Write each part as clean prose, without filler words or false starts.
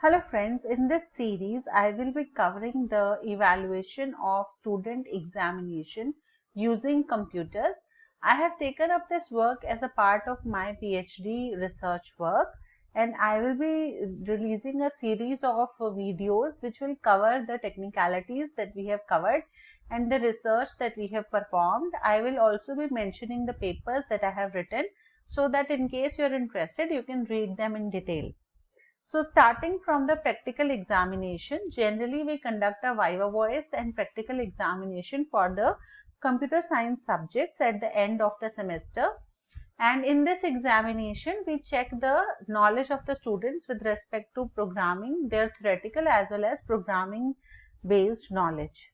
Hello friends, in this series I will be covering the evaluation of student examination using computers. I have taken up this work as a part of my PhD research work, and I will be releasing a series of videos which will cover the technicalities that we have covered and the research that we have performed. I will also be mentioning the papers that I have written so that in case you are interested you can read them in detail. So starting from the practical examination, generally we conduct a viva voce and practical examination for the computer science subjects at the end of the semester. And in this examination, we check the knowledge of the students with respect to programming, their theoretical as well as programming based knowledge.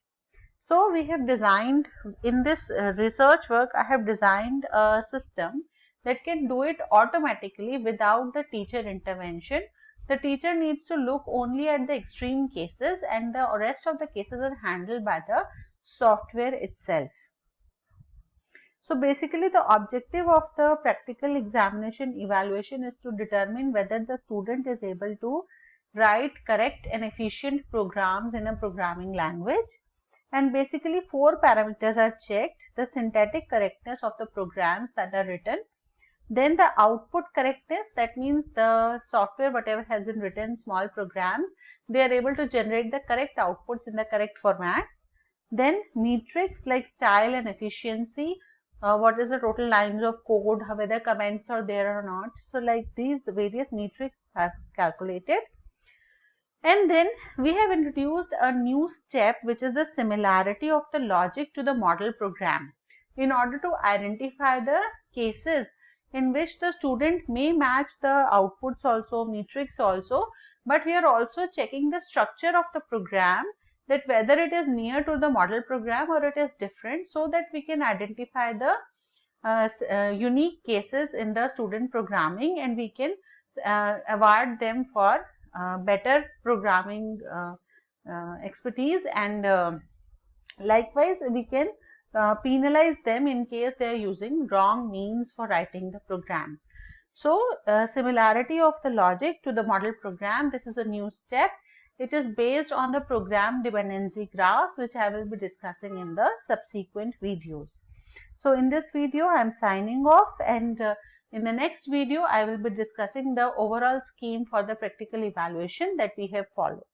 So we have designed in this research work, I have designed a system that can do it automatically without the teacher intervention. The teacher needs to look only at the extreme cases and the rest of the cases are handled by the software itself. So basically the objective of the practical examination evaluation is to determine whether the student is able to write correct and efficient programs in a programming language. And basically 4 parameters are checked: the syntactic correctness of the programs that are written, then the output correctness, that means the software whatever has been written, small programs, they are able to generate the correct outputs in the correct formats. Then metrics like style and efficiency, what is the total lines of code, whether comments are there or not. So like these, the various metrics are calculated. And then we have introduced a new step, which is the similarity of the logic to the model program, in order to identify the cases in which the student may match the outputs also, metrics also, but we are also checking the structure of the program, that whether it is near to the model program or it is different, so that we can identify the unique cases in the student programming and we can award them for better programming expertise, and likewise we can penalize them in case they are using wrong means for writing the programs. So similarity of the logic to the model program, this is a new step. It is based on the program dependency graphs, which I will be discussing in the subsequent videos. So in this video I am signing off, and in the next video I will be discussing the overall scheme for the practical evaluation that we have followed.